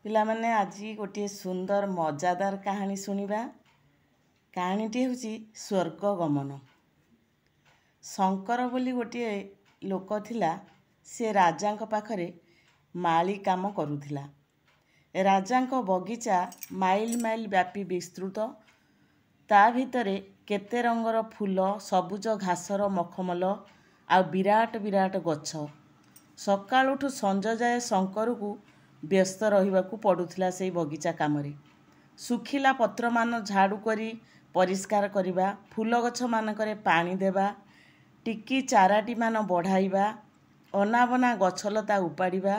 ପିଲାମାନେ ଆଜି ଗୋଟିଏ ସୁନ୍ଦର ମଜାଦାର କାହାଣୀ ଶୁଣିବା। କାହାଣୀଟି ହେଉଛି ସ୍ୱର୍ଗ ଗମନ। ଶଙ୍କର ବୋଲି ଗୋଟିଏ ଲୋକ ଥିଲା। ସେ ରାଜାଙ୍କ ପାଖରେ ମାଳି କାମ କରୁଥିଲା। ରାଜାଙ୍କ ବଗିଚା ମାଇଲ ମାଇଲ ବ୍ୟାପୀ ବିସ୍ତୃତ। ତା ଭିତରେ କେତେ ରଙ୍ଗର ଫୁଲ, ସବୁଜ ଘାସର ମଖମଲ ଆଉ ବିରାଟ ବିରାଟ ଗଛ। ସକାଳୁଠୁ ସଞ୍ଜ ଯାଏ ଶଙ୍କରକୁ ବ୍ୟସ୍ତ ରହିବାକୁ ପଡ଼ୁଥିଲା ସେଇ ବଗିଚା କାମରେ। ଶୁଖିଲା ପତ୍ରମାନ ଝାଡ଼ୁ କରି ପରିଷ୍କାର କରିବା, ଫୁଲ ଗଛମାନଙ୍କରେ ପାଣି ଦେବା, ଟିକି ଚାରାଟିମାନ ବଢ଼ାଇବା, ଅନାବନା ଗଛଲତା ଉପାଡ଼ିବା,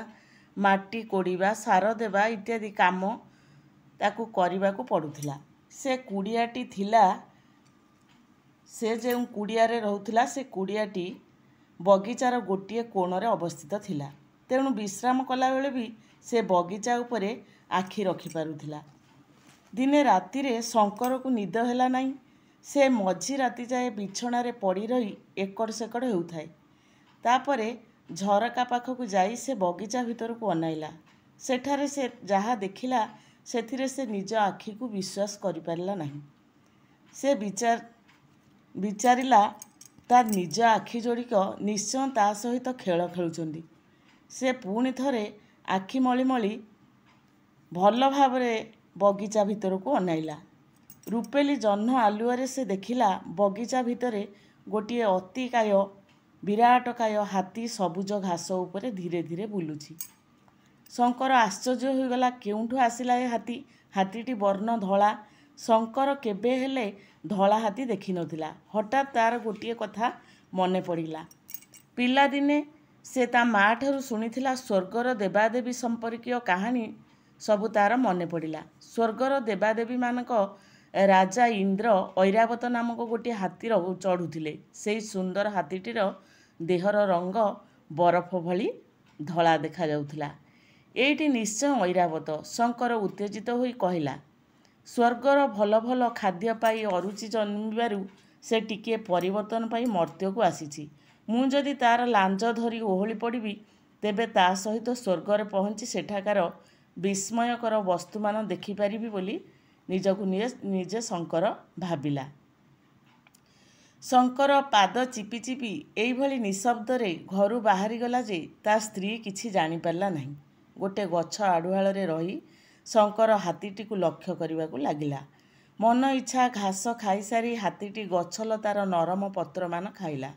ମାଟି କୋଡ଼ିବା, ସାର ଦେବା ଇତ୍ୟାଦି କାମ ତାକୁ କରିବାକୁ ପଡ଼ୁଥିଲା। ସେ କୁଡ଼ିଆଟି ଥିଲା, ସେ ଯେଉଁ କୁଡ଼ିଆରେ ରହୁଥିଲା ସେ କୁଡ଼ିଆଟି ବଗିଚାର ଗୋଟିଏ କୋଣରେ ଅବସ୍ଥିତ ଥିଲା। ତେଣୁ ବିଶ୍ରାମ କଲାବେଳେ ବି ସେ ବଗିଚା ଉପରେ ଆଖି ରଖିପାରୁଥିଲା। ଦିନେ ରାତିରେ ଶଙ୍କରକୁ ନିଦ ହେଲା ନାହିଁ। ସେ ମଝି ରାତି ଯାଏ ବିଛଣାରେ ପଡ଼ି ରହି ଏକଡ଼ ସେକଡ଼ ହେଉଥାଏ। ତାପରେ ଝରକା ପାଖକୁ ଯାଇ ସେ ବଗିଚା ଭିତରକୁ ଅନାଇଲା। ସେଠାରେ ସେ ଯାହା ଦେଖିଲା ସେଥିରେ ସେ ନିଜ ଆଖିକୁ ବିଶ୍ୱାସ କରିପାରିଲା ନାହିଁ। ସେ ବିଚାରିଲା ତା ନିଜ ଆଖି ଯୋଡ଼ିକ ନିଶ୍ଚୟ ତା ସହିତ ଖେଳ ଖେଳୁଛନ୍ତି। ସେ ପୁଣି ଥରେ ଆଖି ମଳି ମଳି ଭଲ ଭାବରେ ବଗିଚା ଭିତରକୁ ଅନାଇଲା। ରୂପେଲି ଜହ୍ନ ଆଲୁଅରେ ସେ ଦେଖିଲା ବଗିଚା ଭିତରେ ଗୋଟିଏ ଅତିକାୟ ବିରାଟକାୟ ହାତୀ ସବୁଜ ଘାସ ଉପରେ ଧୀରେ ଧୀରେ ବୁଲୁଛି। ଶଙ୍କର ଆଶ୍ଚର୍ଯ୍ୟ ହୋଇଗଲା, କେଉଁଠୁ ଆସିଲା ଏ ହାତୀ? ହାତୀଟି ବର୍ଣ୍ଣ ଧଳା। ଶଙ୍କର କେବେ ହେଲେ ଧଳା ହାତୀ ଦେଖିନଥିଲା। ହଠାତ୍ ତାର ଗୋଟିଏ କଥା ମନେ ପଡ଼ିଲା। ପିଲାଦିନେ ସେ ତା ମା ଠାରୁ ଶୁଣିଥିଲା ସ୍ୱର୍ଗର ଦେବାଦେବୀ ସମ୍ପର୍କୀୟ କାହାଣୀ ସବୁ ତାର ମନେ ପଡ଼ିଲା। ସ୍ୱର୍ଗର ଦେବାଦେବୀମାନଙ୍କ ରାଜା ଇନ୍ଦ୍ର ଐରାବତ ନାମକ ଗୋଟିଏ ହାତୀର ଚଢ଼ୁଥିଲେ। ସେହି ସୁନ୍ଦର ହାତୀଟିର ଦେହର ରଙ୍ଗ ବରଫ ଭଳି ଧଳା ଦେଖାଯାଉଥିଲା। ଏଇଟି ନିଶ୍ଚୟ ଐରାବତ। ଶଙ୍କର ଉତ୍ତେଜିତ ହୋଇ କହିଲା, ସ୍ୱର୍ଗର ଭଲ ଭଲ ଖାଦ୍ୟ ପାଇ ଅରୁଚି ଜନ୍ମିବାରୁ ସେ ଟିକିଏ ପରିବର୍ତ୍ତନ ପାଇ ମର୍ତ୍ତ୍ୟକୁ ଆସିଛି। ମୁଁ ଯଦି ତାର ଲାଞ୍ଜ ଧରି ଓହଳି ପଡ଼ିବି, ତେବେ ତା ସହିତ ସ୍ୱର୍ଗରେ ପହଞ୍ଚି ସେଠାକାର ବିସ୍ମୟକର ବସ୍ତୁମାନ ଦେଖିପାରିବି ବୋଲି ନିଜକୁ ନିଜେ ଶଙ୍କର ଭାବିଲା। ଶଙ୍କର ପାଦ ଚିପି ଚିପି ଏଇଭଳି ନିଶବ୍ଦରେ ଘରୁ ବାହାରିଗଲା ଯେ ତା ସ୍ତ୍ରୀ କିଛି ଜାଣିପାରିଲା ନାହିଁ। ଗୋଟେ ଗଛ ଆଢ଼ୁଆଳରେ ରହି ଶଙ୍କର ହାତୀଟିକୁ ଲକ୍ଷ୍ୟ କରିବାକୁ ଲାଗିଲା। ମନ ଇଚ୍ଛା ଘାସ ଖାଇସାରି ହାତୀଟି ଗଛଲତାର ନରମ ପତ୍ରମାନ ଖାଇଲା।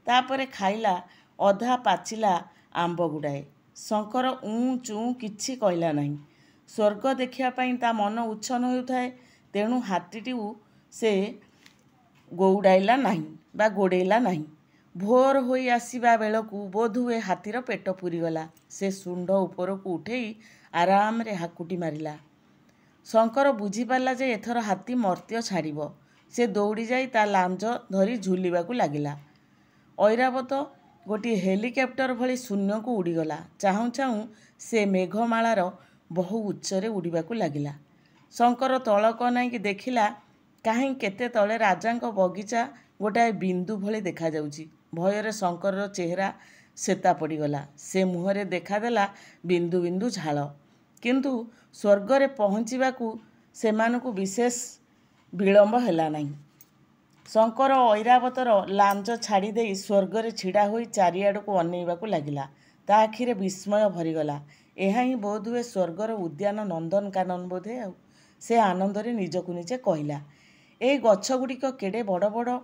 ତାପରେ ଖାଇଲା ଅଧା ପାଚିଲା ଆମ୍ବ ଗୁଡ଼ାଏ। ଶଙ୍କର ଉଁ ଚୁଁ କିଛି କହିଲା ନାହିଁ। ସ୍ୱର୍ଗ ଦେଖିବା ପାଇଁ ତା ମନ ଉଚ୍ଛନ୍ନ ହେଉଥାଏ। ତେଣୁ ହାତୀଟିକୁ ସେ ଗୋଡ଼େଇଲା ନାହିଁ। ଭୋର ହୋଇ ଆସିବା ବେଳକୁ ବୋଧହୁଏ ହାତୀର ପେଟ ପୂରିଗଲା। ସେ ଶୁଣ୍ଢ ଉପରକୁ ଉଠେଇ ଆରାମରେ ହାକୁଟି ମାରିଲା। ଶଙ୍କର ବୁଝିପାରିଲା ଯେ ଏଥର ହାତୀ ମର୍ତ୍ତ୍ୟ ଛାଡ଼ିବ। ସେ ଦୌଡ଼ି ଯାଇ ତା ଲାଞ୍ଜ ଧରି ଝୁଲିବାକୁ ଲାଗିଲା। ଐରାବତ ଗୋଟିଏ ହେଲିକପ୍ଟର ଭଳି ଶୂନ୍ୟକୁ ଉଡ଼ିଗଲା। ଚାହୁଁ ଚାହୁଁ ସେ ମେଘମାଳାର ବହୁ ଉଚ୍ଚରେ ଉଡ଼ିବାକୁ ଲାଗିଲା। ଶଙ୍କର ତଳକୁ ଅନାଇକି ଦେଖିଲା, କାହିଁ କେତେ ତଳେ ରାଜାଙ୍କ ବଗିଚା ଗୋଟାଏ ବିନ୍ଦୁ ଭଳି ଦେଖାଯାଉଛି। ଭୟରେ ଶଙ୍କରର ଚେହେରା ଶେତା ପଡ଼ିଗଲା। ସେ ମୁହଁରେ ଦେଖାଦେଲା ବିନ୍ଦୁ ବିନ୍ଦୁ ଝାଳ। କିନ୍ତୁ ସ୍ୱର୍ଗରେ ପହଞ୍ଚିବାକୁ ସେମାନଙ୍କୁ ବିଶେଷ ବିଳମ୍ବ ହେଲା ନାହିଁ। ଶଙ୍କର ଐରାବତର ଲାଞ୍ଜ ଛାଡ଼ିଦେଇ ସ୍ୱର୍ଗରେ ଛିଡ଼ା ହୋଇ ଚାରିଆଡ଼କୁ ଅନେଇବାକୁ ଲାଗିଲା। ତା ଆଖିରେ ବିସ୍ମୟ ଭରିଗଲା। ଏହା ହିଁ ବୋଧହୁଏ ସ୍ୱର୍ଗର ଉଦ୍ୟାନ ନନ୍ଦନକାନନ ବୋଧେ। ସେ ଆନନ୍ଦରେ ନିଜକୁ ନିଜେ କହିଲା, ଏଇ ଗଛଗୁଡ଼ିକ କେଡ଼େ ବଡ଼ ବଡ଼,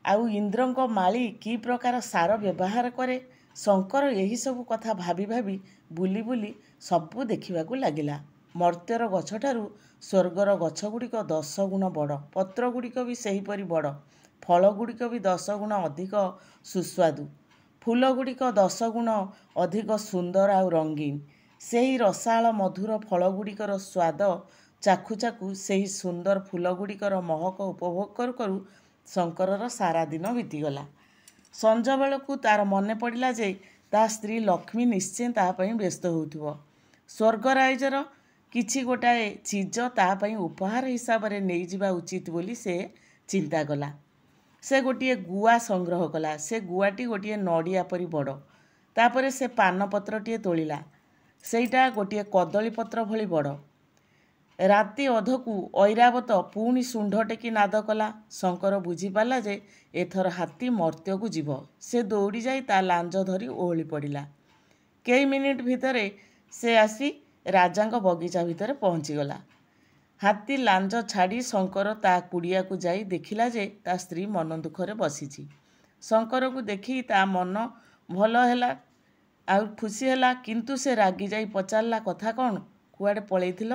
ଆଉ ଇନ୍ଦ୍ରଙ୍କ ମାଳି କି ପ୍ରକାର ସାର ବ୍ୟବହାର କରେ। ଶଙ୍କର ଏହିସବୁ କଥା ଭାବି ଭାବି ବୁଲି ବୁଲି ସବୁ ଦେଖିବାକୁ ଲାଗିଲା। ମର୍ତ୍ତ୍ୟର ଗଛଠାରୁ ସ୍ୱର୍ଗର ଗଛଗୁଡ଼ିକ 10 ଗୁଣ ବଡ଼। ପତ୍ରଗୁଡ଼ିକ ବି ସେହିପରି ବଡ଼। ଫଳଗୁଡ଼ିକ ବି 10 ଗୁଣ ଅଧିକ ସୁସ୍ୱାଦୁ। ଫୁଲଗୁଡ଼ିକ 10 ଗୁଣ ଅଧିକ ସୁନ୍ଦର ଆଉ ରଙ୍ଗୀନ। ସେହି ରସାଳ ମଧୁର ଫଳଗୁଡ଼ିକର ସ୍ୱାଦ ଚାଖୁ ଚାଖୁ ସେହି ସୁନ୍ଦର ଫୁଲଗୁଡ଼ିକର ମହକ ଉପଭୋଗ କରୁ କରୁ ଶଙ୍କରର ସାରା ଦିନ ବିତିଗଲା। ସଞ୍ଜ ବେଳକୁ ତାର ମନେ ପଡ଼ିଲା ଯେ ତା ସ୍ତ୍ରୀ ଲକ୍ଷ୍ମୀ ନିଶ୍ଚୟ ତା ପାଇଁ ବ୍ୟସ୍ତ ହେଉଥିବ। ସ୍ୱର୍ଗରାଜ୍ୟର କିଛି ଗୋଟାଏ ଚିଜ ତା ପାଇଁ ଉପହାର ହିସାବରେ ନେଇଯିବା ଉଚିତ ବୋଲି ସେ ଚିନ୍ତା କଲା। ସେ ଗୋଟିଏ ଗୁଆ ସଂଗ୍ରହ କଲା। ସେ ଗୁଆଟି ଗୋଟିଏ ନଡ଼ିଆ ପରି ବଡ଼। ତାପରେ ସେ ପାନପତ୍ରଟିଏ ତୋଳିଲା। ସେଇଟା ଗୋଟିଏ କଦଳୀ ପତ୍ର ଭଳି ବଡ଼। ରାତି ଅଧକୁ ଐରାବତ ପୁଣି ଶୁଣ୍ଢ ଟେକି ନାଦ କଲା। ଶଙ୍କର ବୁଝିପାରିଲା ଯେ ଏଥର ହାତୀ ମର୍ତ୍ତ୍ୟକୁ ଯିବ। ସେ ଦୌଡ଼ି ଯାଇ ତା ଲାଞ୍ଜ ଧରି ଓହଳି ପଡ଼ିଲା। କେଇ ମିନିଟ୍ ଭିତରେ ସେ ଆସି ରାଜାଙ୍କ ବଗିଚା ଭିତରେ ପହଞ୍ଚିଗଲା। ହାତୀ ଲାଞ୍ଜ ଛାଡ଼ି ଶଙ୍କର ତା କୁଡ଼ିଆକୁ ଯାଇ ଦେଖିଲା ଯେ ତା ସ୍ତ୍ରୀ ମନ ଦୁଃଖରେ ବସିଛି। ଶଙ୍କରକୁ ଦେଖି ତା ମନ ଭଲ ହେଲା ଆଉ ଖୁସି ହେଲା, କିନ୍ତୁ ସେ ରାଗି ଯାଇ ପଚାରିଲା, କଥା କ'ଣ? କୁଆଡ଼େ ପଳେଇଥିଲ?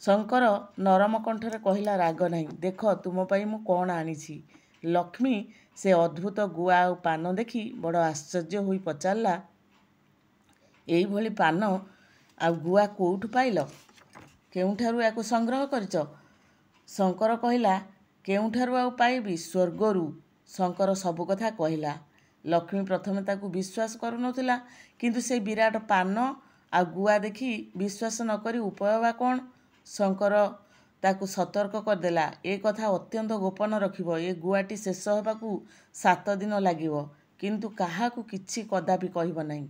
ଶଙ୍କର ନରମ କଣ୍ଠରେ କହିଲା, ରାଗ ନାହିଁ, ଦେଖ ତୁମ ପାଇଁ ମୁଁ କ'ଣ ଆଣିଛି। ଲକ୍ଷ୍ମୀ ସେ ଅଦ୍ଭୁତ ଗୁଆ ଆଉ ପାନ ଦେଖି ବଡ଼ ଆଶ୍ଚର୍ଯ୍ୟ ହୋଇ ପଚାରିଲା, ଏଇଭଳି ପାନ ଆଉ ଗୁଆ କେଉଁଠୁ ପାଇଲ? କେଉଁଠାରୁ ୟାକୁ ସଂଗ୍ରହ କରିଛ? ଶଙ୍କର କହିଲା, କେଉଁଠାରୁ ଆଉ ପାଇବି, ସ୍ୱର୍ଗରୁ। ଶଙ୍କର ସବୁ କଥା କହିଲା। ଲକ୍ଷ୍ମୀ ପ୍ରଥମେ ତାକୁ ବିଶ୍ୱାସ କରୁନଥିଲା, କିନ୍ତୁ ସେ ବିରାଟ ପାନ ଆଉ ଗୁଆ ଦେଖି ବିଶ୍ୱାସ ନ କରି ଉପାୟ ବା କ'ଣ? ଶଙ୍କର ତାକୁ ସତର୍କ କରିଦେଲା, ଏ କଥା ଅତ୍ୟନ୍ତ ଗୋପନ ରଖିବ। ଏ ଗୁଆଟି ଶେଷ ହେବାକୁ 7 ଦିନ ଲାଗିବ, କିନ୍ତୁ କାହାକୁ କିଛି କଦାପି କହିବ ନାହିଁ।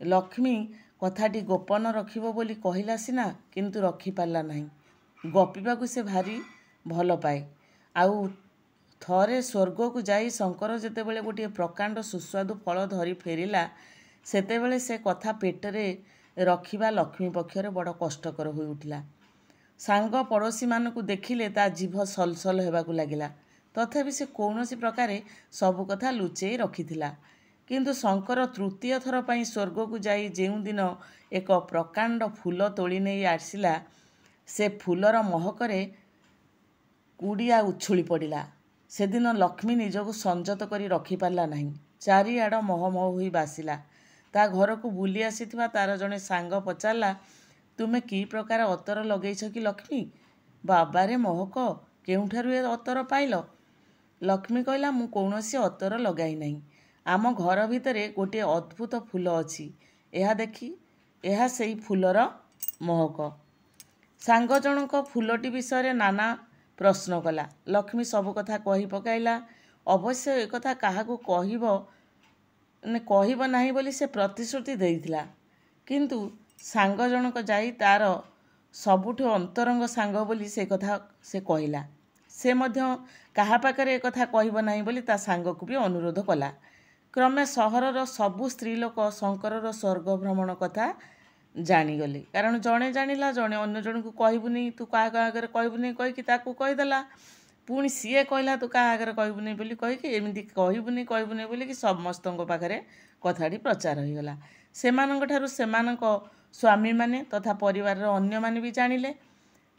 ଲକ୍ଷ୍ମୀ କଥାଟି ଗୋପନ ରଖିବ ବୋଲି କହିଲା ସିନା, କିନ୍ତୁ ରଖିପାରିଲା ନାହିଁ। ଗପିବାକୁ ସେ ଭାରି ଭଲ ପାଏ। ଆଉ ଥରେ ସ୍ୱର୍ଗକୁ ଯାଇ ଶଙ୍କର ଯେତେବେଳେ ଗୋଟିଏ ପ୍ରକାଣ୍ଡ ସୁସ୍ୱାଦୁ ଫଳ ଧରି ଫେରିଲା, ସେତେବେଳେ ସେ କଥା ପେଟରେ ରଖିବା ଲକ୍ଷ୍ମୀ ପକ୍ଷରେ ବଡ଼ କଷ୍ଟକର ହୋଇ ଉଠିଲା। ସାଙ୍ଗ ପଡ଼ୋଶୀମାନଙ୍କୁ ଦେଖିଲେ ତା ଜିଭ ସଲସଲ ହେବାକୁ ଲାଗିଲା। ତଥାପି ସେ କୌଣସି ପ୍ରକାରେ ସବୁ କଥା ଲୁଚେଇ ରଖିଥିଲା। କିନ୍ତୁ ଶଙ୍କର ତୃତୀୟ ଥର ପାଇଁ ସ୍ୱର୍ଗକୁ ଯାଇ ଯେଉଁଦିନ ଏକ ପ୍ରକାଣ୍ଡ ଫୁଲ ତୋଳି ନେଇ ଆସିଲା, ସେ ଫୁଲର ମହକରେ କୁଡ଼ିଆ ଉଛୁଳି ପଡ଼ିଲା। ସେଦିନ ଲକ୍ଷ୍ମୀ ନିଜକୁ ସଂଯତ କରି ରଖିପାରିଲା ନାହିଁ। ଚାରିଆଡ଼ ମହମହ ହୋଇ ବାସିଲା। ତା ଘରକୁ ବୁଲି ଆସିଥିବା ତାର ଜଣେ ସାଙ୍ଗ ପଚାରିଲା, ତୁମେ କି ପ୍ରକାର ଅତର ଲଗେଇଛ କି ଲକ୍ଷ୍ମୀ? ବାବାରେ ମହକ, କେଉଁଠାରୁ ଏ ଅତର ପାଇଲ? ଲକ୍ଷ୍ମୀ କହିଲା, ମୁଁ କୌଣସି ଅତର ଲଗାଇ ନାହିଁ। ଆମ ଘର ଭିତରେ ଗୋଟିଏ ଅଦ୍ଭୁତ ଫୁଲ ଅଛି। ଏହା ଦେଖି, ଏହା ସେଇ ଫୁଲର ମହକ। ସାଙ୍ଗ ଜଣଙ୍କ ଫୁଲଟି ବିଷୟରେ ନାନା ପ୍ରଶ୍ନ କଲା। ଲକ୍ଷ୍ମୀ ସବୁ କଥା କହି ପକାଇଲା। ଅବଶ୍ୟ ଏକଥା କାହାକୁ କହିବ ନାହିଁ ବୋଲି ସେ ପ୍ରତିଶ୍ରୁତି ଦେଇଥିଲା। କିନ୍ତୁ ସାଙ୍ଗ ଜଣକ ଯାଇ ତାର ସବୁଠୁ ଅନ୍ତରଙ୍ଗ ସାଙ୍ଗ ବୋଲି ସେ କଥା ସେ କହିଲା। ସେ ମଧ୍ୟ କାହା ପାଖରେ ଏକଥା କହିବ ନାହିଁ ବୋଲି ତା ସାଙ୍ଗକୁ ବି ଅନୁରୋଧ କଲା। କ୍ରମେ ସହରର ସବୁ ସ୍ତ୍ରୀ ଲୋକ ଶଙ୍କରର ସ୍ୱର୍ଗ ଭ୍ରମଣ କଥା ଜାଣିଗଲେ। କାରଣ ଜଣେ ଜାଣିଲା, ଜଣେ ଅନ୍ୟ ଜଣଙ୍କୁ କହିବୁନି, ତୁ କାହା ଆଗରେ କହିବୁନି କହିକି ତାକୁ କହିଦେଲା। ପୁଣି ସିଏ କହିଲା, ତୁ କାହା ଆଗରେ କହିବୁନି ବୋଲି କହିକି, ଏମିତି କହିବୁନି ବୋଲିକି ସମସ୍ତଙ୍କ ପାଖରେ କଥାଟି ପ୍ରଚାର ହୋଇଗଲା। ସେମାନଙ୍କଠାରୁ ସେମାନଙ୍କ ସ୍ୱାମୀମାନେ ତଥା ପରିବାରର ଅନ୍ୟମାନେ ବି ଜାଣିଲେ।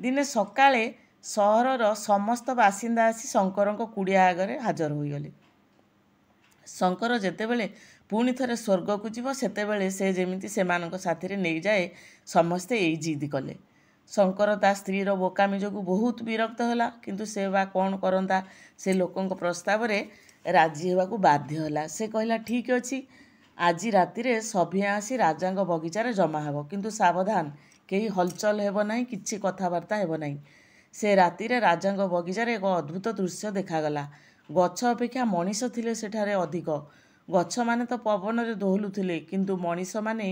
ଦିନେ ସକାଳେ ସହରର ସମସ୍ତ ବାସିନ୍ଦା ଆସି ଶଙ୍କରଙ୍କ କୁଡ଼ିଆ ଆଗରେ ହାଜର ହୋଇଗଲେ। ଶଙ୍କର ଯେତେବେଳେ ପୁଣି ଥରେ ସ୍ୱର୍ଗକୁ ଯିବ, ସେତେବେଳେ ସେ ଯେମିତି ସେମାନଙ୍କ ସାଥିରେ ନେଇଯାଏ, ସମସ୍ତେ ଏଇ ଜିଦ୍ କଲେ। ଶଙ୍କର ତା ସ୍ତ୍ରୀର ବୋକାମି ଯୋଗୁଁ ବହୁତ ବିରକ୍ତ ହେଲା, କିନ୍ତୁ ସେ ବା କ'ଣ କରନ୍ତା? ସେ ଲୋକଙ୍କ ପ୍ରସ୍ତାବରେ ରାଜି ହେବାକୁ ବାଧ୍ୟ ହେଲା। ସେ କହିଲା, ଠିକ୍ ଅଛି, ଆଜି ରାତିରେ ସଭିଏଁ ଆସି ରାଜାଙ୍କ ବଗିଚାରେ ଜମା ହେବ, କିନ୍ତୁ ସାବଧାନ, କେହି ହଲଚଲ ହେବ ନାହିଁ, କିଛି କଥାବାର୍ତ୍ତା ହେବ ନାହିଁ। ସେ ରାତିରେ ରାଜାଙ୍କ ବଗିଚାରେ ଏକ ଅଦ୍ଭୁତ ଦୃଶ୍ୟ ଦେଖାଗଲା। ଗଛ ଅପେକ୍ଷା ମଣିଷ ଥିଲେ ସେଠାରେ ଅଧିକ। ଗଛମାନେ ତ ପବନରେ ଦୋହଲୁଥିଲେ, କିନ୍ତୁ ମଣିଷମାନେ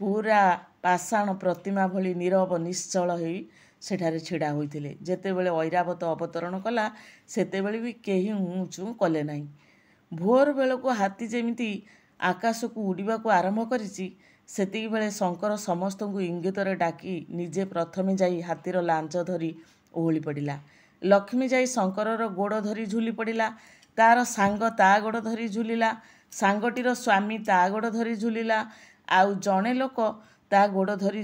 ପୁରା ପାଷାଣ ପ୍ରତିମା ଭଳି ନୀରବ ନିଶ୍ଚଳ ହୋଇ ସେଠାରେ ଛିଡ଼ା ହୋଇଥିଲେ। ଯେତେବେଳେ ଐରାବତ ଅବତରଣ କଲା, ସେତେବେଳେ ବି କେହି ଉଁ ଚୁଁ କଲେ ନାହିଁ। ଭୋର ବେଳକୁ ହାତୀ ଯେମିତି ଆକାଶକୁ ଉଡ଼ିବାକୁ ଆରମ୍ଭ କରିଛି, ସେତିକିବେଳେ ଶଙ୍କର ସମସ୍ତଙ୍କୁ ଇଙ୍ଗିତରେ ଡାକି ନିଜେ ପ୍ରଥମେ ଯାଇ ହାତୀର ଲାଞ୍ଜ ଧରି ଓହଳି ପଡ଼ିଲା। ଲକ୍ଷ୍ମୀ ଯାଇ ଶଙ୍କରର ଗୋଡ଼ ଧରି ଝୁଲି ପଡ଼ିଲା। ତାର ସାଙ୍ଗ ତା ଗୋଡ଼ ଧରି ଝୁଲିଲା। ସାଙ୍ଗଟିର ସ୍ୱାମୀ ତା ଗୋଡ଼ ଧରି ଝୁଲିଲା। ଆଉ ଜଣେ ଲୋକ ତା ଗୋଡ଼ ଧରି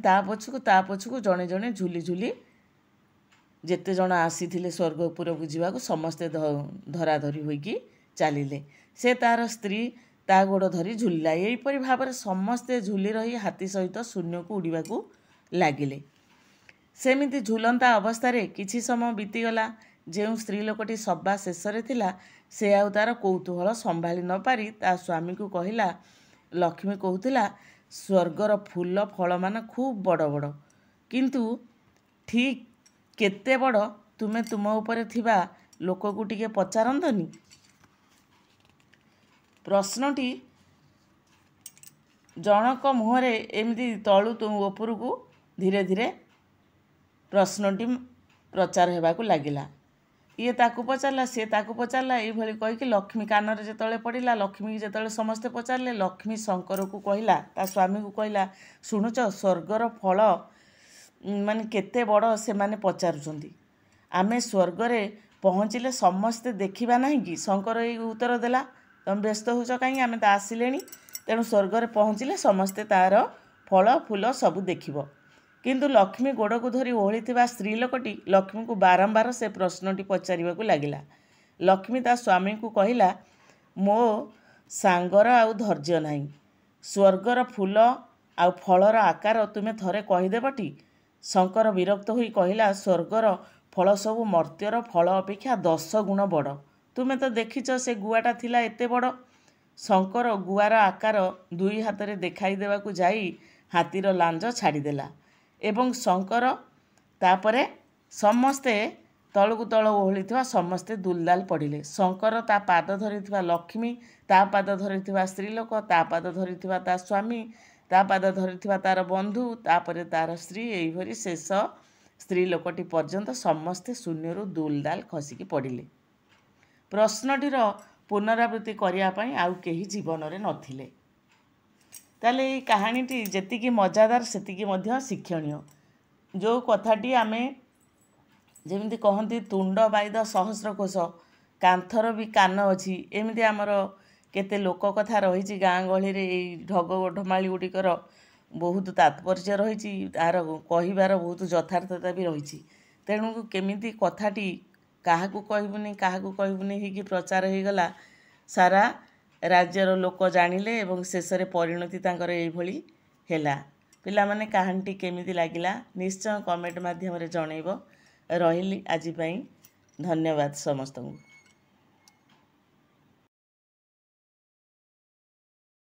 ତା ପଛକୁ ଜଣେ ଜଣେ ଝୁଲି ଯେତେ ଜଣ ଆସିଥିଲେ ସ୍ୱର୍ଗ ଉପରକୁ ଯିବାକୁ, ସମସ୍ତେ ଧରାଧରି ହୋଇକି ଚାଲିଲେ। ସେ ତାର ସ୍ତ୍ରୀ ତା ଗୋଡ଼ ଧରି ଝୁଲିଲା। ଏହିପରି ଭାବରେ ସମସ୍ତେ ଝୁଲି ରହି ହାତୀ ସହିତ ଶୂନ୍ୟକୁ ଉଡ଼ିବାକୁ ଲାଗିଲେ। ସେମିତି ଝୁଲନ୍ତା ଅବସ୍ଥାରେ କିଛି ସମୟ ବିତିଗଲା। ଯେଉଁ ସ୍ତ୍ରୀ ଲୋକଟି ସବା ଶେଷରେ ଥିଲା, ସେ ଆଉ ତାର କୌତୂହଳ ସମ୍ଭାଳି ନ ପାରି ତା ସ୍ୱାମୀକୁ କହିଲା, ଲକ୍ଷ୍ମୀ କହୁଥିଲା ସ୍ୱର୍ଗର ଫୁଲ ଫଳମାନ ଖୁବ୍ ବଡ଼ ବଡ଼, କିନ୍ତୁ ଠିକ୍ କେତେ ବଡ଼ ତୁମେ ତୁମ ଉପରେ ଥିବା ଲୋକକୁ ଟିକେ ପଚାରନ୍ତନି? ପ୍ରଶ୍ନଟି ଜଣକ ମୁହଁରେ ଏମିତି ତଳୁ ଉପରକୁ ଧୀରେ ଧୀରେ ପ୍ରଶ୍ନଟି ପ୍ରଚାର ହେବାକୁ ଲାଗିଲା। ଇଏ ତାକୁ ପଚାରିଲା, ସିଏ ତାକୁ ପଚାରିଲା, ଏଇଭଳି କହିକି ଲକ୍ଷ୍ମୀ କାନରେ ଯେତେବେଳେ ପଡ଼ିଲା, ଲକ୍ଷ୍ମୀକି ଯେତେବେଳେ ସମସ୍ତେ ପଚାରିଲେ, ଲକ୍ଷ୍ମୀ ଶଙ୍କରକୁ କହିଲା, ତା ସ୍ୱାମୀକୁ କହିଲା, ଶୁଣୁଛ, ସ୍ୱର୍ଗର ଫଳ ମାନେ କେତେ ବଡ଼ ସେମାନେ ପଚାରୁଛନ୍ତି। ଆମେ ସ୍ୱର୍ଗରେ ପହଞ୍ଚିଲେ ସମସ୍ତେ ଦେଖିବା ନାହିଁ କି? ଶଙ୍କର ଏଇ ଉତ୍ତର ଦେଲା, ତମେ ବ୍ୟସ୍ତ ହେଉଛ କାହିଁକି? ଆମେ ତ ଆସିଲେଣି, ତେଣୁ ସ୍ୱର୍ଗରେ ପହଞ୍ଚିଲେ ସମସ୍ତେ ତା'ର ଫଳ ଫୁଲ ସବୁ ଦେଖିବ। କିନ୍ତୁ ଲକ୍ଷ୍ମୀ ଗୋଡ଼କୁ ଧରି ଓହଳିଥିବା ସ୍ତ୍ରୀ ଲୋକଟି ଲକ୍ଷ୍ମୀକୁ ବାରମ୍ବାର ସେ ପ୍ରଶ୍ନଟି ପଚାରିବାକୁ ଲାଗିଲା। ଲକ୍ଷ୍ମୀ ତା ସ୍ୱାମୀକୁ କହିଲା, ମୋ ସାଙ୍ଗର ଆଉ ଧୈର୍ଯ୍ୟ ନାହିଁ। ସ୍ୱର୍ଗର ଫୁଲ ଆଉ ଫଳର ଆକାର ତୁମେ ଥରେ କହିଦେବଟି? ଶଙ୍କର ବିରକ୍ତ ହୋଇ କହିଲା, ସ୍ୱର୍ଗର ଫଳ ସବୁ ମର୍ତ୍ତ୍ୟର ଫଳ ଅପେକ୍ଷା 10 ଗୁଣ ବଡ଼। ତୁମେ ତ ଦେଖିଛ ସେ ଗୁଆଟା ଥିଲା ଏତେ ବଡ଼। ଶଙ୍କର ଗୁଆର ଆକାର 2 ହାତରେ ଦେଖାଇ ଦେବାକୁ ଯାଇ ହାତୀର ଲାଞ୍ଜ ଛାଡ଼ିଦେଲା ଏବଂ ଶଙ୍କର ତାପରେ ସମସ୍ତେ ତଳକୁ ତଳ ଓହଳିଥିବା ସମସ୍ତେ ଦୁଲଦାଲ ପଡ଼ିଲେ। ଶଙ୍କର ତା ପାଦ ଧରିଥିବା ଲକ୍ଷ୍ମୀ, ତା ପାଦ ଧରିଥିବା ସ୍ତ୍ରୀ ଲୋକ, ତା ପାଦ ଧରିଥିବା ତା ସ୍ୱାମୀ, ତା ପାଦ ଧରିଥିବା ତା'ର ବନ୍ଧୁ, ତାପରେ ତା'ର ସ୍ତ୍ରୀ, ଏଇଭଳି ଶେଷ ସ୍ତ୍ରୀ ଲୋକଟି ପର୍ଯ୍ୟନ୍ତ ସମସ୍ତେ ଶୂନ୍ୟରୁ ଦୁଲଦାଲ ଖସିକି ପଡ଼ିଲେ। ପ୍ରଶ୍ନଟିର ପୁନରାବୃତ୍ତି କରିବା ପାଇଁ ଆଉ କେହି ଜୀବନରେ ନଥିଲେ। ତାହେଲେ ଏଇ କାହାଣୀଟି ଯେତିକି ମଜାଦାର ସେତିକି ମଧ୍ୟ ଶିକ୍ଷଣୀୟ। ଯେଉଁ କଥାଟି ଆମେ ଯେମିତି କହନ୍ତି ତୁଣ୍ଡ ବାଇଦ ସହସ୍ର କୋଶ, କାନ୍ଥର ବି କାନ ଅଛି, ଏମିତି ଆମର କେତେ ଲୋକ କଥା ରହିଛି ଗାଁ ଗହଳିରେ। ଏଇ ଢଗ ଢମାଳି ଗୁଡ଼ିକର ବହୁତ ତାତ୍ପର୍ଯ୍ୟ ରହିଛି, ତାର କହିବାର ବହୁତ ଯଥାର୍ଥତା ବି ରହିଛି। ତେଣୁ କେମିତି କଥାଟି କାହାକୁ କହିବୁନି ହେଇକି ପ୍ରଚାର ହେଇଗଲା, ସାରା ରାଜ୍ୟର ଲୋକ ଜାଣିଲେ ଏବଂ ଶେଷରେ ପରିଣତି ତାଙ୍କର ଏଇଭଳି ହେଲା। ପିଲାମାନେ କାହାଣୀଟି କେମିତି ଲାଗିଲା ନିଶ୍ଚୟ କମେଣ୍ଟ ମାଧ୍ୟମରେ ଜଣେଇବ। ରହିଲି ଆଜି ପାଇଁ, ଧନ୍ୟବାଦ ସମସ୍ତଙ୍କୁ।